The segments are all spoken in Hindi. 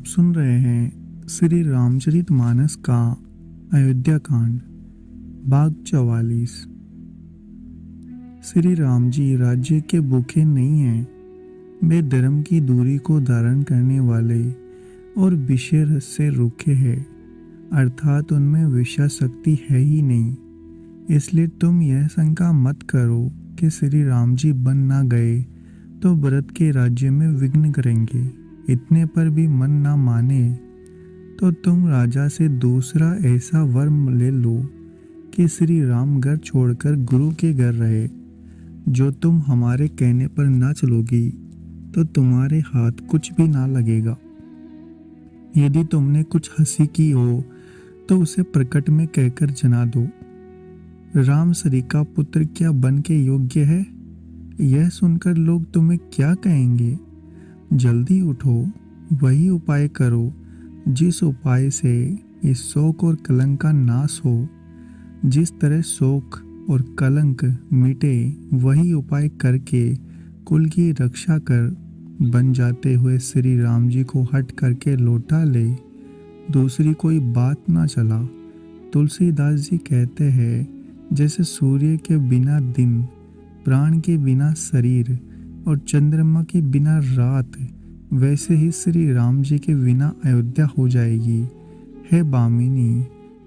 सुन रहे हैं श्री रामचरितमानस का अयोध्या कांड भाग 44। श्री राम जी राज्य के भूखे नहीं हैं। वे धर्म की दूरी को धारण करने वाले और विषय रस से रूखे हैं, अर्थात उनमें विषय शक्ति है ही नहीं। इसलिए तुम यह शंका मत करो कि श्री राम जी बन ना गए तो भरत के राज्य में विघ्न करेंगे। इतने पर भी मन ना माने तो तुम राजा से दूसरा ऐसा वर ले लो कि श्री राम घर छोड़कर गुरु के घर रहे। जो तुम हमारे कहने पर ना चलोगी तो तुम्हारे हाथ कुछ भी ना लगेगा। यदि तुमने कुछ हंसी की हो तो उसे प्रकट में कहकर जना दो। राम सरी का पुत्र क्या बन के योग्य है? यह सुनकर लोग तुम्हें क्या कहेंगे? जल्दी उठो, वही उपाय करो जिस उपाय से इस शोक और कलंक का नाश हो। जिस तरह शोक और कलंक मिटे, वही उपाय करके कुल की रक्षा कर बन जाते हुए श्री राम जी को हट करके लौटा ले। दूसरी कोई बात ना चला। तुलसीदास जी कहते हैं, जैसे सूर्य के बिना दिन, प्राण के बिना शरीर और चंद्रमा के बिना रात, वैसे ही श्री राम जी के बिना अयोध्या हो जाएगी। हे बामिनी,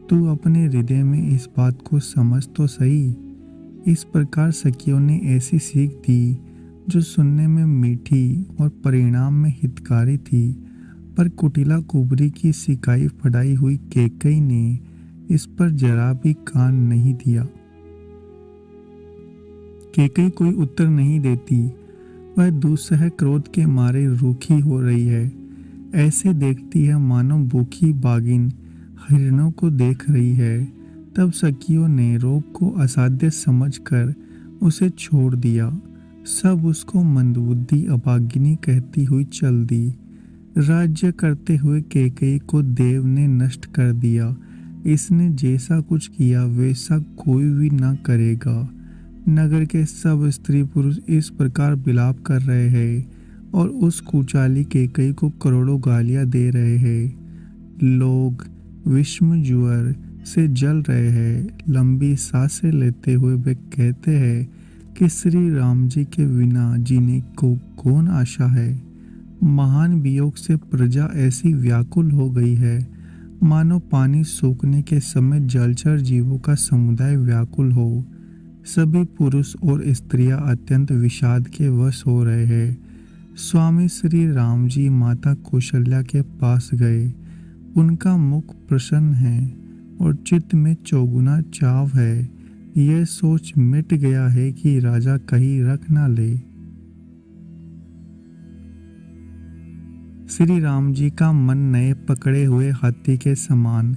तू अपने हृदय में इस बात को समझ तो सही। इस प्रकार सखियों ने ऐसी सीख दी जो सुनने में मीठी और परिणाम में हितकारी थी, पर कुटिला कुबरी की सिकाई फड़ाई हुई कैकेयी ने इस पर जरा भी कान नहीं दिया। कैकेयी कोई उत्तर नहीं देती। वह दुस्सह क्रोध के मारे रूखी हो रही है। ऐसे देखती है मानो भूखी बागिन हिरणों को देख रही है। तब सखियों ने रोग को असाध्य समझकर उसे छोड़ दिया। सब उसको मंदबुद्धि अभागिनी कहती हुई चल दी। राज्य करते हुए कैकेयी को देव ने नष्ट कर दिया। इसने जैसा कुछ किया वैसा कोई भी ना करेगा। नगर के सब स्त्री पुरुष इस प्रकार विलाप कर रहे हैं और उस कुचाली कैकेयी को करोड़ों गालियां दे रहे हैं। लोग विषम ज्वर से जल रहे हैं। लंबी सांसें लेते हुए वे कहते हैं कि श्री राम जी के बिना जीने को कौन आशा है। महान वियोग से प्रजा ऐसी व्याकुल हो गई है मानो पानी सूखने के समय जलचर जीवों का समुदाय व्याकुल हो। सभी पुरुष और स्त्रियां अत्यंत विषाद के वश हो रहे हैं। स्वामी श्री राम जी माता कौशल्या के पास गए। उनका मुख प्रसन्न है और चित्त में चौगुना चाव है। यह सोच मिट गया है कि राजा कहीं रख ना ले। श्री राम जी का मन नए पकड़े हुए हाथी के समान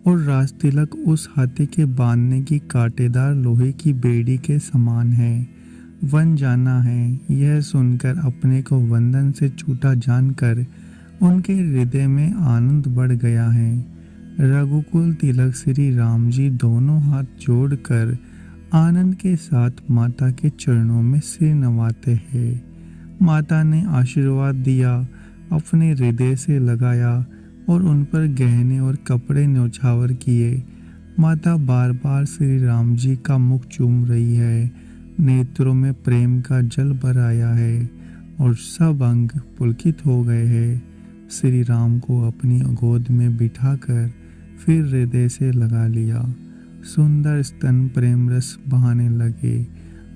और राज तिलक उस हाथी के बांधने की कांटेदार लोहे की बेड़ी के समान है। वन जाना है, यह सुनकर अपने को वंदन से छूटा जानकर उनके हृदय में आनंद बढ़ गया है। रघुकुल तिलक श्री राम जी दोनों हाथ जोड़कर आनंद के साथ माता के चरणों में सिर नवाते हैं। माता ने आशीर्वाद दिया, अपने हृदय से लगाया और उन पर गहने और कपड़े न्योछावर किए। माता बार बार श्री राम जी का मुख चूम रही है। नेत्रों में प्रेम का जल भर आया है और सब अंग पुलकित हो गए हैं। श्री राम को अपनी गोद में बिठाकर फिर हृदय से लगा लिया। सुंदर स्तन प्रेम रस बहाने लगे।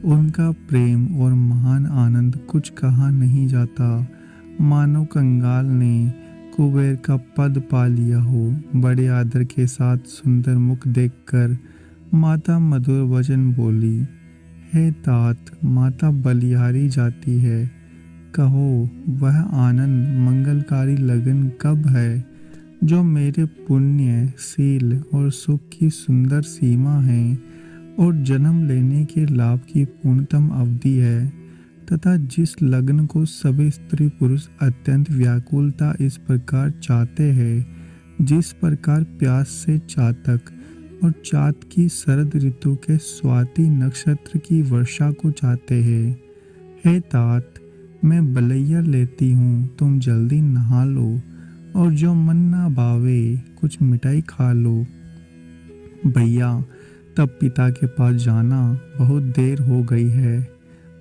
उनका प्रेम और महान आनंद कुछ कहा नहीं जाता। मानो कंगाल ने कुबेर का पद पा लिया हो। बड़े आदर के साथ सुंदर मुख देखकर माता मधुर वचन बोली, हे तात, माता बलिहारी जाती है। कहो वह आनंद मंगलकारी लगन कब है जो मेरे पुण्य, शील और सुख की सुंदर सीमा है और जन्म लेने के लाभ की पूर्णतम अवधि है, तथा जिस लग्न को सभी स्त्री पुरुष अत्यंत व्याकुलता इस प्रकार चाहते हैं, जिस प्रकार प्यास से चातक और चात की शरद ऋतु के स्वाति नक्षत्र की वर्षा को चाहते हैं। हे तात, मैं बलैया लेती हूँ, तुम जल्दी नहा लो और जो मन ना भावे कुछ मिठाई खा लो। भैया, तब पिता के पास जाना, बहुत देर हो गई है।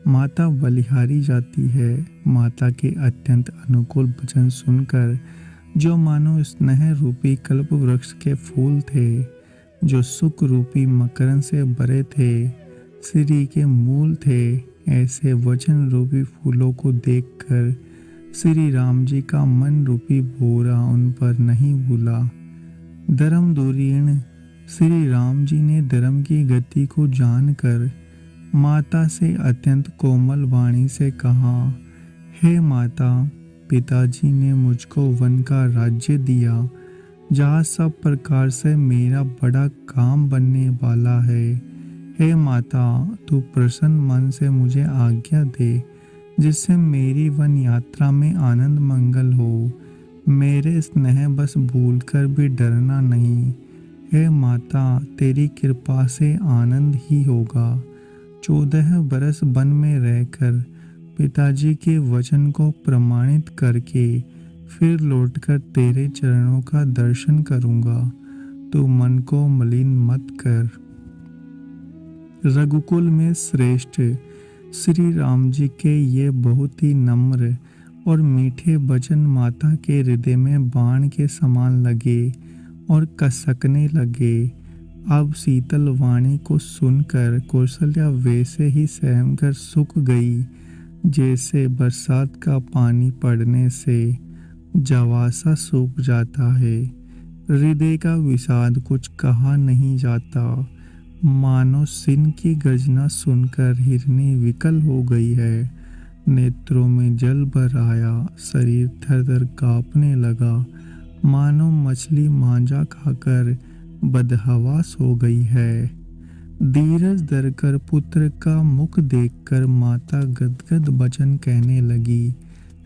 माता बलिहारी जाती है। माता के अत्यंत अनुकूल वचन सुनकर, जो मानो स्नेह रूपी कल्प वृक्ष के फूल थे, जो सुख रूपी मकरंद से भरे थे, श्री के मूल थे, ऐसे वचन रूपी फूलों को देखकर श्री राम जी का मन रूपी भोरा उन पर नहीं भूला। धर्म धुरीण श्री राम जी ने धर्म की गति को जानकर माता से अत्यंत कोमल वाणी से कहा, हे माता, पिताजी ने मुझको वन का राज्य दिया, जहाँ सब प्रकार से मेरा बड़ा काम बनने वाला है। हे माता, तू प्रसन्न मन से मुझे आज्ञा दे, जिससे मेरी वन यात्रा में आनंद मंगल हो। मेरे स्नेह बस भूलकर भी डरना नहीं। हे माता, तेरी कृपा से आनंद ही होगा। 14 बरस वन में रहकर पिताजी के वचन को प्रमाणित करके फिर लौटकर तेरे चरणों का दर्शन करूंगा। तू मन को मलिन मत कर। रघुकुल में श्रेष्ठ श्री राम जी के ये बहुत ही नम्र और मीठे वचन माता के हृदय में बाण के समान लगे और कसकने लगे। अब शीतल वाणी को सुनकर कौशल्या वैसे ही सहम कर सूख गई, जैसे बरसात का पानी पड़ने से जवासा सूख जाता है। हृदय का विषाद कुछ कहा नहीं जाता। मानो सिंह की गर्जना सुनकर हिरनी विकल हो गई है। नेत्रों में जल भर आया, शरीर थर थर कांपने लगा, मानो मछली मांजा खाकर बदहवास हो गई है। धीरज धरकर पुत्र का मुख देखकर माता गदगद वचन कहने लगी,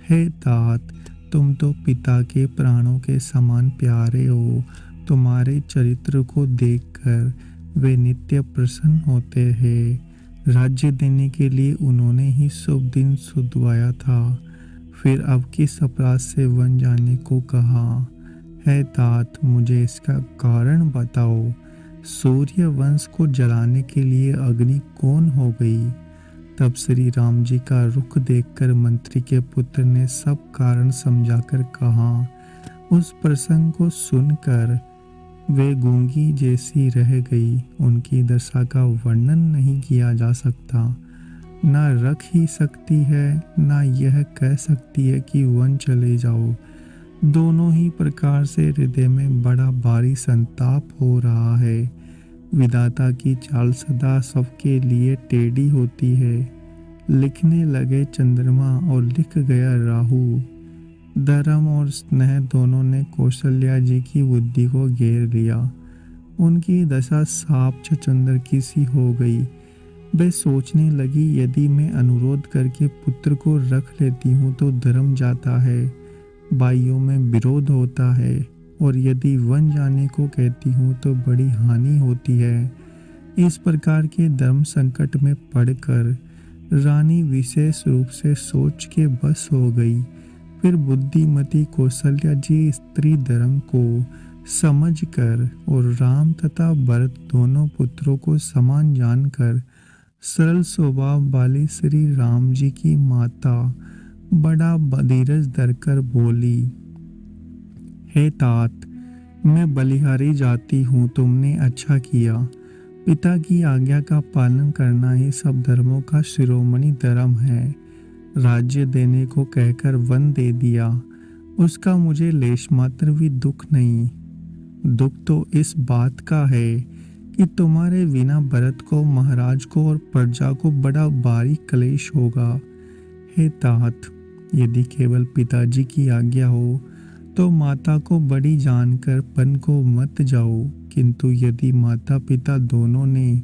हे तात, तुम तो पिता के प्राणों के समान प्यारे हो। तुम्हारे चरित्र को देखकर वे नित्य प्रसन्न होते हैं। राज्य देने के लिए उन्होंने ही शुभ दिन सुधवाया था, फिर अब किस अपराध से वन जाने को कहा। है तात, मुझे इसका कारण बताओ। सूर्य वंश को जलाने के लिए अग्नि कौन हो गई? तब श्री राम जी का रुख देखकर मंत्री के पुत्र ने सब कारण समझाकर कहा। उस प्रसंग को सुनकर वे गूंगी जैसी रह गई। उनकी दशा का वर्णन नहीं किया जा सकता। ना रख ही सकती है, ना यह कह सकती है कि वन चले जाओ। दोनों ही प्रकार से हृदय में बड़ा भारी संताप हो रहा है। विधाता की चाल सदा सबके लिए टेढ़ी होती है। लिखने लगे चंद्रमा और लिख गया राहु। धर्म और स्नेह दोनों ने कौशल्या जी की बुद्धि को घेर लिया। उनकी दशा सांप छछूंदर की सी हो गई। वे सोचने लगी, यदि मैं अनुरोध करके पुत्र को रख लेती हूँ तो धर्म जाता है, भाइयों में विरोध होता है, और यदि वन जाने को कहती हूँ तो बड़ी हानि होती है। इस प्रकार के धर्म संकट में पड़कर रानी विशेष रूप से सोच के बस हो गई। फिर बुद्धिमती कौशल्या जी स्त्री धर्म को समझकर और राम तथा भरत दोनों पुत्रों को समान जानकर सरल स्वभाव वाली श्री राम जी की माता बड़ा धीरज धरकर बोली, हे तात, मैं बलिहारी जाती हूँ, तुमने अच्छा किया। पिता की आज्ञा का पालन करना ही सब धर्मों का शिरोमणि धर्म है। राज्य देने को कहकर वन दे दिया, उसका मुझे लेश मात्र भी दुख नहीं। दुख तो इस बात का है कि तुम्हारे बिना भरत को, महाराज को और प्रजा को बड़ा भारी क्लेश होगा। हे तात, यदि केवल पिताजी की आज्ञा हो तो माता को बड़ी जानकर वन को मत जाओ, किंतु यदि माता पिता दोनों ने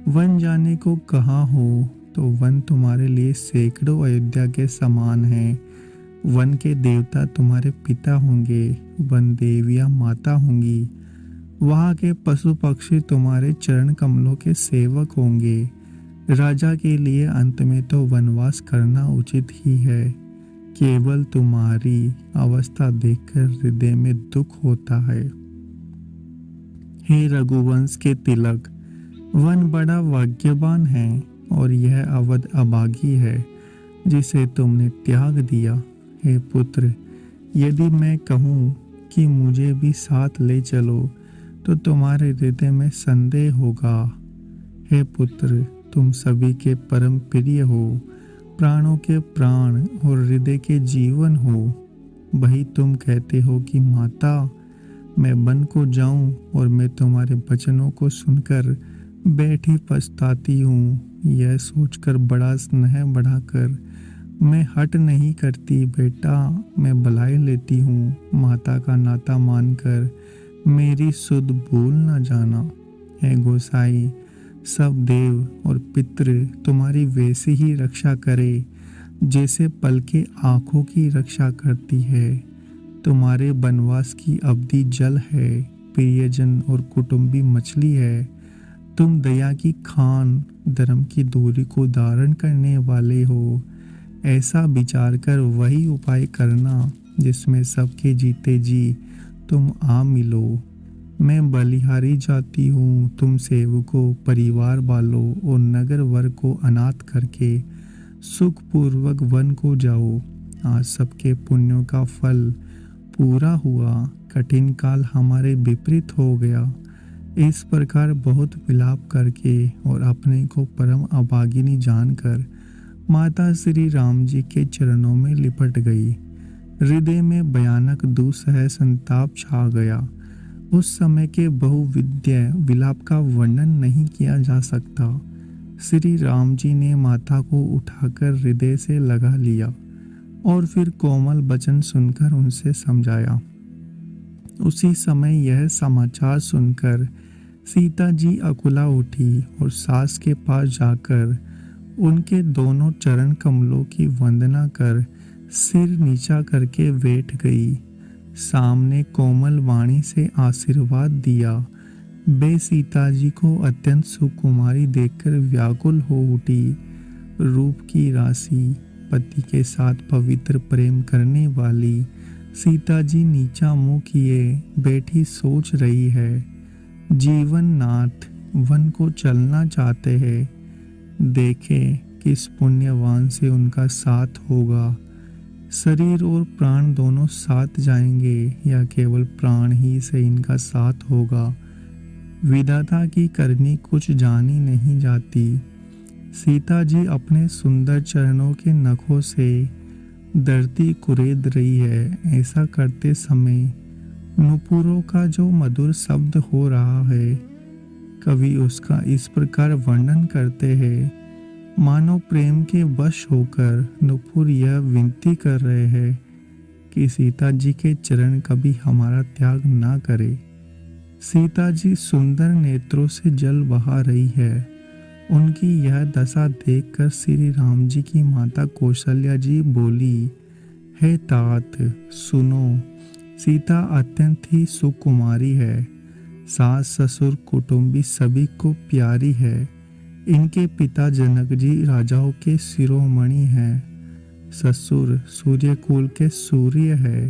वन जाने को कहा हो तो वन तुम्हारे लिए सैकड़ों अयोध्या के समान है। वन के देवता तुम्हारे पिता होंगे, वन देवियां माता होंगी। वहाँ के पशु पक्षी तुम्हारे चरण कमलों के सेवक होंगे। राजा के लिए अंत में तो वनवास करना उचित ही है। केवल तुम्हारी अवस्था देखकर हृदय में दुख होता है। हे रघुवंश के तिलक, वन बड़ा भाग्यवान है और यह अवध अभागी है जिसे तुमने त्याग दिया। हे पुत्र, यदि मैं कहूँ कि मुझे भी साथ ले चलो तो तुम्हारे हृदय में संदेह होगा। हे पुत्र, तुम सभी के परम प्रिय हो, प्राणों के प्राण और हृदय के जीवन हो। वही तुम कहते हो कि माता, मैं वन को जाऊं और मैं तुम्हारे वचनों को सुनकर बैठी पछताती हूँ। यह सोचकर बड़ा स्नेह बढ़ाकर मैं हट नहीं करती। बेटा, मैं बुला लेती हूँ। माता का नाता मानकर मेरी सुध भूल न जाना। हे गोसाई, सब देव और पितृ तुम्हारी वैसी ही रक्षा करे जैसे पलके आँखों की रक्षा करती है। तुम्हारे वनवास की अवधि जल है, प्रियजन और कुटुंबी मछली है। तुम दया की खान, धर्म की दूरी को धारण करने वाले हो। ऐसा विचार कर वही उपाय करना जिसमें सबके जीते जी तुम आ मिलो। मैं बलिहारी जाती हूँ, तुम सेवकों, परिवार वालों और नगर वर्ग को अनाथ करके सुखपूर्वक वन को जाओ। आज सबके पुण्यों का फल पूरा हुआ, कठिन काल हमारे विपरीत हो गया। इस प्रकार बहुत विलाप करके और अपने को परम अभागिनी जानकर माता श्री राम जी के चरणों में लिपट गई। हृदय में भयानक दुसह संताप छा गया। उस समय के बहुविधीय विलाप का वर्णन नहीं किया जा सकता। श्री राम जी ने माता को उठाकर हृदय से लगा लिया और फिर कोमल वचन सुनकर उनसे समझाया। उसी समय यह समाचार सुनकर सीता जी अकुला उठी और सास के पास जाकर उनके दोनों चरण कमलों की वंदना कर सिर नीचा करके बैठ गई। सामने कोमल वाणी से आशीर्वाद दिया। वे सीता जी को अत्यंत सुकुमारी देखकर व्याकुल हो उठी। रूप की राशि, पति के साथ पवित्र प्रेम करने वाली सीता जी नीचा मुंह किए बैठी सोच रही है। जीवन नाथ वन को चलना चाहते हैं। देखे किस पुण्यवान से उनका साथ होगा। शरीर और प्राण दोनों साथ जाएंगे या केवल प्राण ही से इनका साथ होगा। विधाता की करनी कुछ जानी नहीं जाती। सीता जी अपने सुंदर चरणों के नखों से धरती कुरेद रही है। ऐसा करते समय नुपुरों का जो मधुर शब्द हो रहा है, कवि उसका इस प्रकार वर्णन करते हैं। मानो प्रेम के वश होकर नुपुर यह विनती कर रहे हैं कि सीता जी के चरण कभी हमारा त्याग ना करे। सीता जी सुंदर नेत्रों से जल बहा रही है। उनकी यह दशा देखकर श्री राम जी की माता कौशल्या जी बोली, हे तात सुनो, सीता अत्यंत ही सुकुमारी है। सास ससुर कुटुंबी सभी को प्यारी है। इनके पिता जनक जी राजाओं के शिरोमणि हैं। ससुर सूर्यकुल के सूर्य है।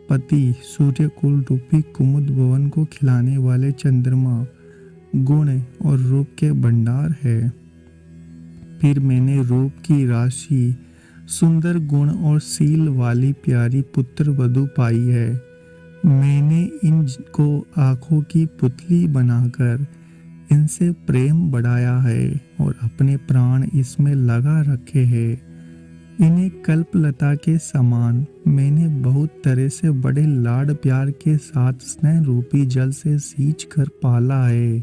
पति सूर्यकुल रूपी कुमुद भवन को खिलाने वाले चंद्रमा गुण और रूप के भंडार है। फिर मैंने रूप की राशि, सुंदर गुण और सील वाली प्यारी पुत्र वधू पाई है। मैंने इनको आंखों की पुतली बनाकर इनसे प्रेम बढ़ाया है और अपने प्राण इसमें लगा रखे हैं। इन्हें कल्पलता के समान मैंने बहुत तरह से बड़े लाड प्यार के साथ स्नेह रूपी जल से सींच कर पाला है।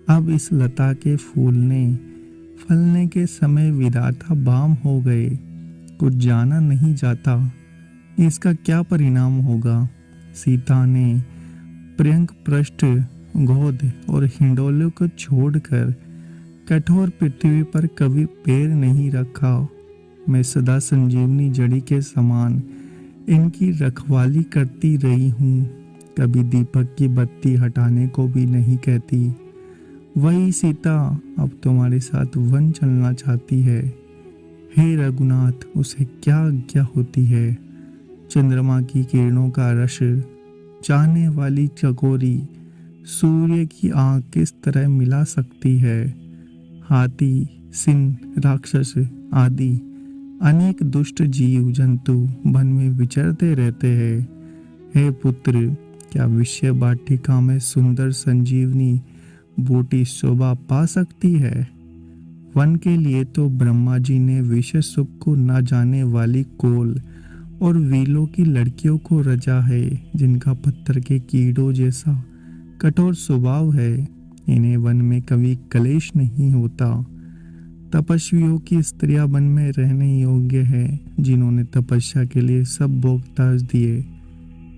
अब इस लता के फूलने फलने के समय विधाता बाम हो गए। कुछ जाना नहीं जाता इसका क्या परिणाम होगा। सीता ने प्रियंक पृष्ठ, गोद और हिंडोले को छोड़कर कठोर पृथ्वी पर कभी पैर नहीं रखा। मैं सदा संजीवनी जड़ी के समान इनकी रखवाली करती रही हूँ। कभी दीपक की बत्ती हटाने को भी नहीं कहती। वही सीता अब तुम्हारे साथ वन चलना चाहती है। हे रघुनाथ, उसे क्या आज्ञा होती है? चंद्रमा की किरणों का रस चाहने वाली चकोरी सूर्य की आँख किस तरह मिला सकती है? हाथी, सिंह, राक्षस आदि अनेक दुष्ट जीव जंतु वन में विचरते रहते हैं। हे पुत्र, क्या विषय वाटिका में सुंदर संजीवनी बूटी शोभा पा सकती है? वन के लिए तो ब्रह्मा जी ने विषय सुख को न जाने वाली कोल और वीलों की लड़कियों को रचा है, जिनका पत्थर के कीड़ों जैसा कठोर स्वभाव है। इन्हें वन में कभी कलेश नहीं होता। तपस्वियों की स्त्रियां वन में रहने योग्य है, जिन्होंने तपस्या के लिए सब भोग त्याग दिए।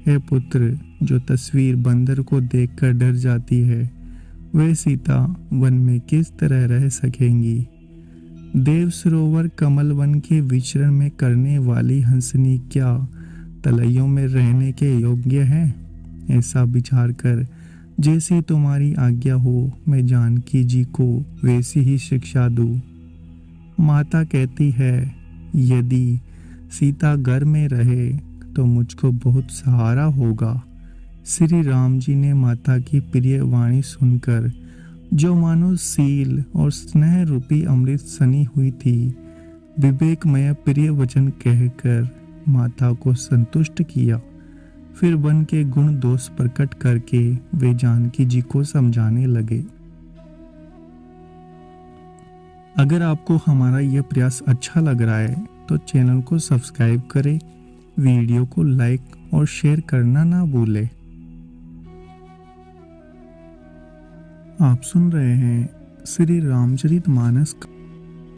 हे पुत्र, जो तस्वीर बंदर को देखकर डर जाती है, वे सीता वन में किस तरह रह सकेंगी? देव सरोवर कमल वन के विचरण में करने वाली हंसनी क्या तलैयों में रहने के योग्य है? ऐसा विचार कर जैसी तुम्हारी आज्ञा हो, मैं जानकी जी को वैसी ही शिक्षा दूं। माता कहती है, यदि सीता घर में रहे तो मुझको बहुत सहारा होगा। श्री राम जी ने माता की प्रिय वाणी सुनकर, जो मानो सील और स्नेह रूपी अमृत सनी हुई थी, विवेकमय प्रिय वचन कहकर माता को संतुष्ट किया। फिर वन के गुण दोष प्रकट करके वे जानकी जी को समझाने लगे। अगर आपको हमारा यह प्रयास अच्छा लग रहा है तो चैनल को सब्सक्राइब करें, वीडियो को लाइक और शेयर करना ना भूलें। आप सुन रहे हैं श्री रामचरितमानस का